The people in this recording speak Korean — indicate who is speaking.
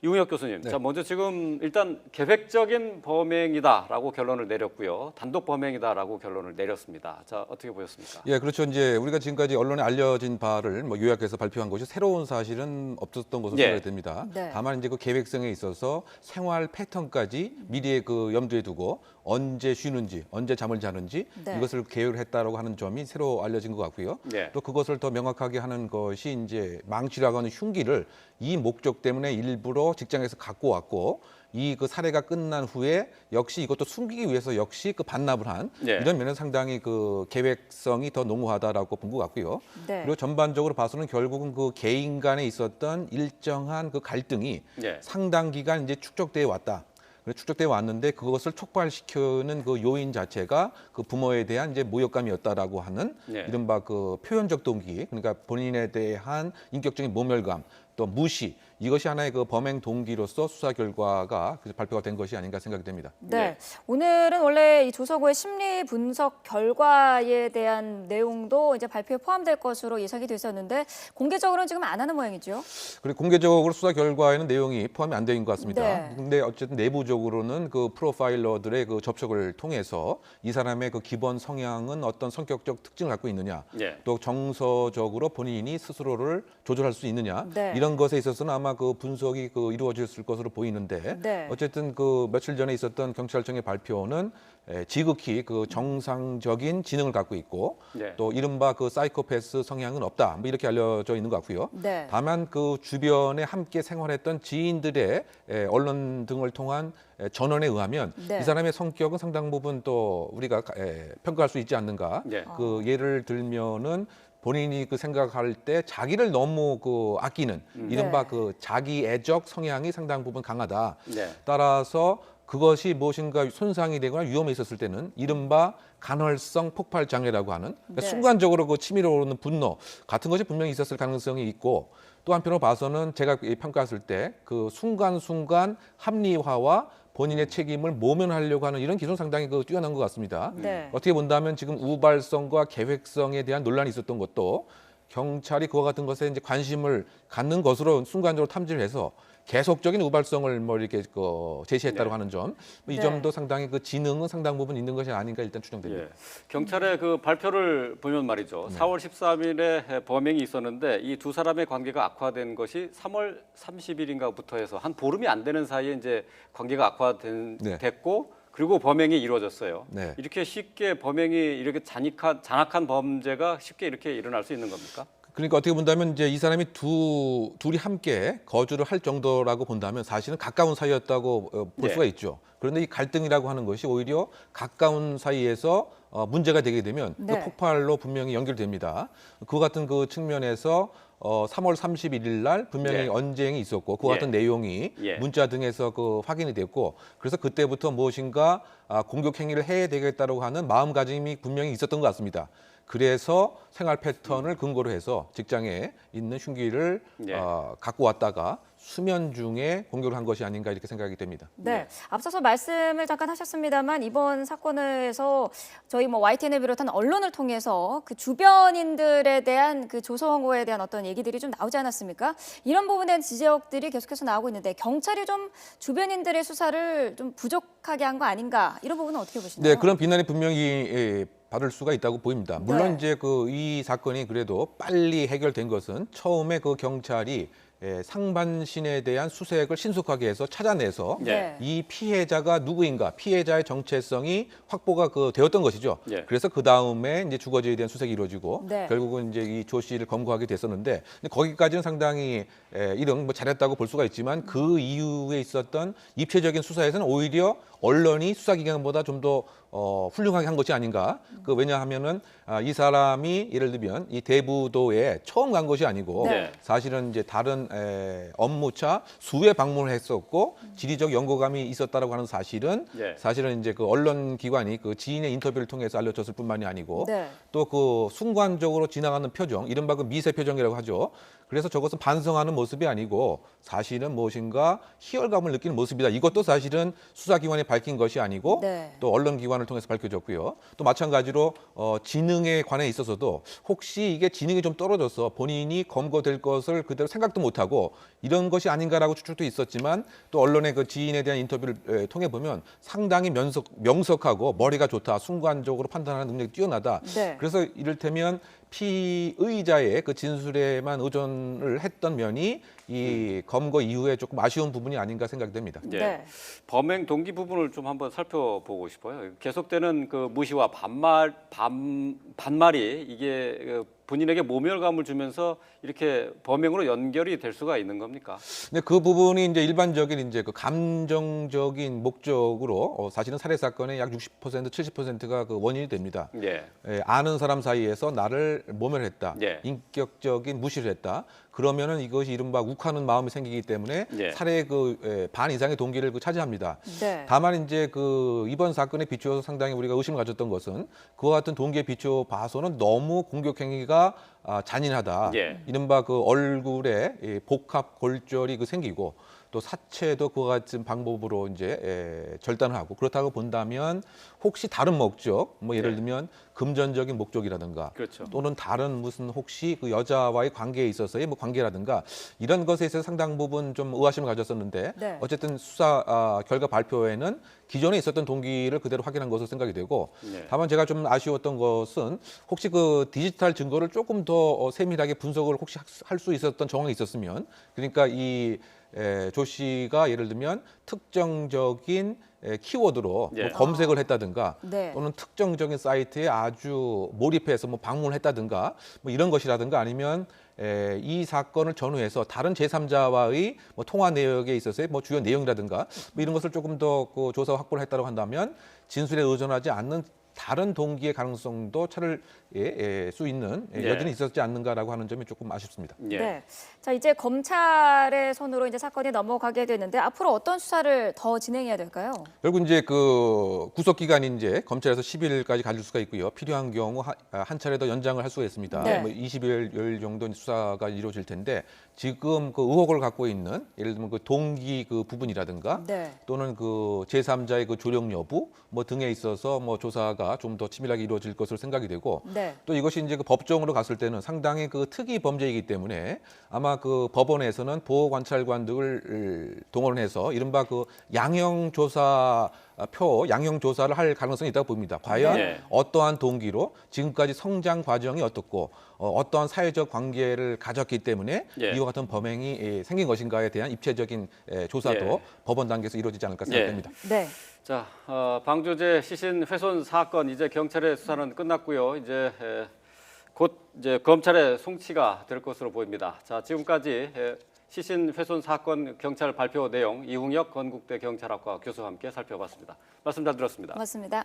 Speaker 1: 이웅혁 교수님,
Speaker 2: 네.
Speaker 1: 자 먼저 지금 일단 계획적인 범행이다라고 결론을 내렸고요, 단독 범행이다라고 결론을 내렸습니다. 자 어떻게 보셨습니까?
Speaker 2: 예, 그렇죠. 이제 우리가 지금까지 언론에 알려진 바를 뭐 요약해서 발표한 것이 새로운 사실은 없었던 것으로
Speaker 1: 예.
Speaker 2: 생각이 됩니다.
Speaker 3: 네.
Speaker 2: 다만 이제 그 계획성에 있어서 생활 패턴까지 미리에 그 염두에 두고 언제 쉬는지, 언제 잠을 자는지
Speaker 3: 네.
Speaker 2: 이것을 계획을 했다라고 하는 점이 새로 알려진 것 같고요.
Speaker 1: 예.
Speaker 2: 또 그것을 더 명확하게 하는 것이 이제 망치라고 하는 흉기를 이 목적 때문에 일부러 직장에서 갖고 왔고 이 그 사례가 끝난 후에 역시 이것도 숨기기 위해서 역시 그 반납을 한
Speaker 1: 예.
Speaker 2: 이런 면에서 상당히 그 계획성이 더 농후하다라고 본 것 같고요.
Speaker 3: 네.
Speaker 2: 그리고 전반적으로 봐서는 결국은 그 개인 간에 있었던 일정한 그 갈등이
Speaker 1: 예.
Speaker 2: 상당 기간 이제 축적되어 왔다. 축적되어 왔는데 그것을 촉발시키는 그 요인 자체가 그 부모에 대한 이제 모욕감이었다라고 하는
Speaker 1: 예.
Speaker 2: 이른바 그 표현적 동기, 그러니까 본인에 대한 인격적인 모멸감, 또 무시, 이것이 하나의 그 범행 동기로서 수사 결과가 발표가 된 것이 아닌가 생각이 됩니다.
Speaker 3: 네.
Speaker 1: 네.
Speaker 3: 오늘은 원래 이 조서고의 심리 분석 결과에 대한 내용도 이제 발표에 포함될 것으로 예상이 됐었는데 공개적으로는 지금 안 하는 모양이죠.
Speaker 2: 그리고 공개적으로 수사 결과에는 내용이 포함이 안 되는 것 같습니다.
Speaker 3: 네.
Speaker 2: 근데 어쨌든 내부적으로는 그 프로파일러들의 그 접촉을 통해서 이 사람의 그 기본 성향은 어떤 성격적 특징을 갖고 있느냐,
Speaker 1: 예.
Speaker 2: 또 정서적으로 본인이 스스로를 조절할 수 있느냐,
Speaker 3: 네.
Speaker 2: 이런 것에 있어서는 아마 그 분석이 그 이루어졌을 것으로 보이는데
Speaker 3: 네.
Speaker 2: 어쨌든 그 며칠 전에 있었던 경찰청의 발표는 지극히 그 정상적인 지능을 갖고 있고
Speaker 1: 예.
Speaker 2: 또 이른바 그 사이코패스 성향은 없다, 뭐 이렇게 알려져 있는 것 같고요.
Speaker 3: 네.
Speaker 2: 다만 그 주변에 함께 생활했던 지인들의 언론 등을 통한 전언에 의하면
Speaker 3: 네.
Speaker 2: 이 사람의 성격은 상당 부분 또 우리가 평가할 수 있지 않는가.
Speaker 1: 예.
Speaker 2: 그 예를 들면은 본인이 그 생각할 때 자기를 너무 그 아끼는 이른바
Speaker 3: 네.
Speaker 2: 그 자기애적 성향이 상당 부분 강하다.
Speaker 1: 예.
Speaker 2: 따라서 그것이 무엇인가 손상이 되거나 위험에 있었을 때는 이른바 간헐성 폭발 장애라고 하는 그러니까
Speaker 3: 네.
Speaker 2: 순간적으로 그 치밀어 오르는 분노 같은 것이 분명히 있었을 가능성이 있고 또 한편으로 봐서는 제가 평가했을 때 그 순간순간 합리화와 본인의 책임을 모면하려고 하는 이런 기술은 상당히 그 뛰어난 것 같습니다.
Speaker 3: 네.
Speaker 2: 어떻게 본다면 지금 우발성과 계획성에 대한 논란이 있었던 것도 경찰이 그와 같은 것에 이제 관심을 갖는 것으로 순간적으로 탐지를 해서 계속적인 우발성을 뭐 이렇게 제시했다고
Speaker 1: 네.
Speaker 2: 하는 점, 이
Speaker 3: 네.
Speaker 2: 점도 상당히 그 지능은 상당 부분 있는 것이 아닌가 일단 추정됩니다.
Speaker 1: 예. 경찰의 그 발표를 보면 말이죠. 4월 13일에 범행이 있었는데 이 두 사람의 관계가 악화된 것이 3월 30일인가부터 해서 한 보름이 안 되는 사이에 이제 관계가
Speaker 2: 네.
Speaker 1: 됐고 그리고 범행이 이루어졌어요.
Speaker 2: 네.
Speaker 1: 이렇게 쉽게 범행이 이렇게 잔악한 범죄가 쉽게 이렇게 일어날 수 있는 겁니까?
Speaker 2: 그러니까 어떻게 본다면 이제 이 사람이 둘이 함께 거주를 할 정도라고 본다면 사실은 가까운 사이였다고 볼
Speaker 1: 네.
Speaker 2: 수가 있죠. 그런데 이 갈등이라고 하는 것이 오히려 가까운 사이에서 문제가 되게 되면
Speaker 3: 네.
Speaker 2: 그 폭발로 분명히 연결됩니다. 그 같은 그 측면에서 3월 31일 날 분명히
Speaker 1: 예.
Speaker 2: 언쟁이 있었고 그 같은
Speaker 1: 예.
Speaker 2: 내용이
Speaker 1: 예.
Speaker 2: 문자 등에서 그 확인이 됐고 그래서 그때부터 무엇인가 공격 행위를 해야 되겠다고 하는 마음가짐이 분명히 있었던 것 같습니다. 그래서 생활 패턴을 근거로 해서 직장에 있는 흉기를
Speaker 1: 예.
Speaker 2: 갖고 왔다가 수면 중에 공격을 한 것이 아닌가 이렇게 생각이 됩니다.
Speaker 3: 네.
Speaker 1: 네.
Speaker 3: 앞서서 말씀을 잠깐 하셨습니다만 이번 사건에서 저희 뭐 YTN을 비롯한 언론을 통해서 그 주변인들에 대한 그 조성호에 대한 어떤 얘기들이 좀 나오지 않았습니까? 이런 부분에 대한 지적들이 계속해서 나오고 있는데 경찰이 좀 주변인들의 수사를 좀 부족하게 한 거 아닌가 이런 부분은 어떻게 보시나요?
Speaker 2: 네, 그런 비난이 분명히 받을 수가 있다고 보입니다. 물론
Speaker 3: 네.
Speaker 2: 이제 이 사건이 그래도 빨리 해결된 것은 처음에 그 경찰이 상반신에 대한 수색을 신속하게 해서 찾아내서
Speaker 1: 네.
Speaker 2: 이 피해자가 누구인가, 피해자의 정체성이 확보가 되었던 것이죠.
Speaker 1: 예.
Speaker 2: 그래서 그 다음에 이제 주거지에 대한 수색이 이루어지고
Speaker 3: 네.
Speaker 2: 결국은 이제 이 조 씨를 검거하게 됐었는데 근데 거기까지는 상당히 이런 뭐 잘했다고 볼 수가 있지만 그 이후에 있었던 입체적인 수사에서는 오히려 언론이 수사기관보다 좀 더 훌륭하게 한 것이 아닌가. 왜냐하면은 이 사람이 예를 들면 이 대부도에 처음 간 것이 아니고
Speaker 1: 네.
Speaker 2: 사실은 이제 다른 업무차 수회 방문을 했었고 지리적 연고감이 있었다라고 하는 사실은
Speaker 1: 예.
Speaker 2: 사실은 이제 그 언론 기관이 그 지인의 인터뷰를 통해서 알려졌을 뿐만이 아니고
Speaker 3: 네.
Speaker 2: 또 그 순간적으로 지나가는 표정, 이른바 그 미세 표정이라고 하죠. 그래서 저것은 반성하는 모습이 아니고 사실은 무엇인가 희열감을 느끼는 모습이다. 이것도 사실은 수사기관이 밝힌 것이 아니고
Speaker 3: 네.
Speaker 2: 또 언론기관을 통해서 밝혀졌고요. 또 마찬가지로 지능에 관해 있어서도 혹시 이게 지능이 좀 떨어져서 본인이 검거될 것을 그대로 생각도 못하고 이런 것이 아닌가라고 추측도 있었지만 또 언론의 그 지인에 대한 인터뷰를 통해 보면 상당히 명석하고 머리가 좋다. 순간적으로 판단하는 능력이 뛰어나다.
Speaker 3: 네.
Speaker 2: 그래서 이를테면 피의자의 그 진술에만 의존을 했던 면이 이 검거 이후에 조금 아쉬운 부분이 아닌가 생각됩니다.
Speaker 1: 예.
Speaker 3: 네.
Speaker 1: 범행 동기 부분을 좀 한번 살펴보고 싶어요. 계속되는 그 무시와 반말이 이게 본인에게 모멸감을 주면서 이렇게 범행으로 연결이 될 수가 있는 겁니까?
Speaker 2: 근데 그 부분이 이제 일반적인 이제 그 감정적인 목적으로 사실은 살해 사건의 약 60% 70%가 그 원인이 됩니다.
Speaker 1: 예.
Speaker 2: 아는 사람 사이에서 나를 모멸했다,
Speaker 1: 예.
Speaker 2: 인격적인 무시를 했다. 그러면은 이것이 이른바 욱하는 마음이 생기기 때문에
Speaker 1: 예.
Speaker 2: 살해 그 반 이상의 동기를 그 차지합니다.
Speaker 3: 네.
Speaker 2: 다만 이제 그 이번 사건에 비추어서 상당히 우리가 의심을 가졌던 것은 그와 같은 동기에 비추어 봐서는 너무 공격 행위가 잔인하다.
Speaker 1: 예.
Speaker 2: 이른바 그 얼굴에 이 복합 골절이 그 생기고 또 사체도 그와 같은 방법으로 이제 절단을 하고 그렇다고 본다면 혹시 다른 목적, 뭐 예를
Speaker 1: 네.
Speaker 2: 들면 금전적인 목적이라든가
Speaker 1: 그렇죠.
Speaker 2: 또는 다른 무슨 혹시 그 여자와의 관계에 있어서의 뭐 관계라든가 이런 것에 있어서 상당 부분 좀 의아심을 가졌었는데
Speaker 3: 네.
Speaker 2: 어쨌든 수사 결과 발표에는 기존에 있었던 동기를 그대로 확인한 것으로 생각이 되고
Speaker 1: 네.
Speaker 2: 다만 제가 좀 아쉬웠던 것은 혹시 그 디지털 증거를 조금 더 세밀하게 분석을 혹시 할 수 있었던 정황이 있었으면 그러니까 이 조 씨가 예를 들면 특정적인 키워드로
Speaker 1: 예.
Speaker 2: 뭐 검색을 했다든가
Speaker 3: 네.
Speaker 2: 또는 특정적인 사이트에 아주 몰입해서 뭐 방문을 했다든가 뭐 이런 것이라든가 아니면 이 사건을 전후해서 다른 제3자와의 뭐 통화 내역에 있어서의 뭐 주요 내용이라든가 뭐 이런 것을 조금 더 그 조사 확보를 했다고 한다면 진술에 의존하지 않는 다른 동기의 가능성도 찾을 수 있는
Speaker 1: 예.
Speaker 2: 여지는 있었지 않는가라고 하는 점이 조금 아쉽습니다.
Speaker 1: 예.
Speaker 3: 네. 자, 이제 검찰의 손으로 이제 사건이 넘어가게 되는데 앞으로 어떤 수사를 더 진행해야 될까요?
Speaker 2: 결국 이제 그 구속 기간이 이제 검찰에서 10일까지 가질 수가 있고요. 필요한 경우 한 차례 더 연장을 할 수가 있습니다.
Speaker 3: 네.
Speaker 2: 뭐 20일 정도 수사가 이루어질 텐데 지금 그 의혹을 갖고 있는 예를 들면 그 동기 그 부분이라든가
Speaker 3: 네.
Speaker 2: 또는 그 제3자의 그 조력 여부 뭐 등에 있어서 뭐 조사가 좀 더 치밀하게 이루어질 것으로 생각이 되고
Speaker 3: 네.
Speaker 2: 또 이것이 이제 그 법정으로 갔을 때는 상당히 그 특이 범죄이기 때문에 아마 그 법원에서는 보호관찰관들을 동원해서 이른바 그 양형 조사를 할 가능성이 있다고 봅니다. 과연
Speaker 1: 네.
Speaker 2: 어떠한 동기로 지금까지 성장 과정이 어떻고 어떠한 사회적 관계를 가졌기 때문에
Speaker 1: 예.
Speaker 2: 이와 같은 범행이 생긴 것인가에 대한 입체적인 조사도
Speaker 1: 예.
Speaker 2: 법원 단계에서 이루어지지 않을까 생각됩니다.
Speaker 3: 네.
Speaker 1: 자, 방조제 시신 훼손 사건 이제 경찰의 수사는 끝났고요. 이제 곧 이제 검찰의 송치가 될 것으로 보입니다. 자, 지금까지 시신 훼손 사건 경찰 발표 내용 이웅혁 건국대 경찰학과 교수와 함께 살펴봤습니다. 말씀 잘 들었습니다.
Speaker 3: 고맙습니다.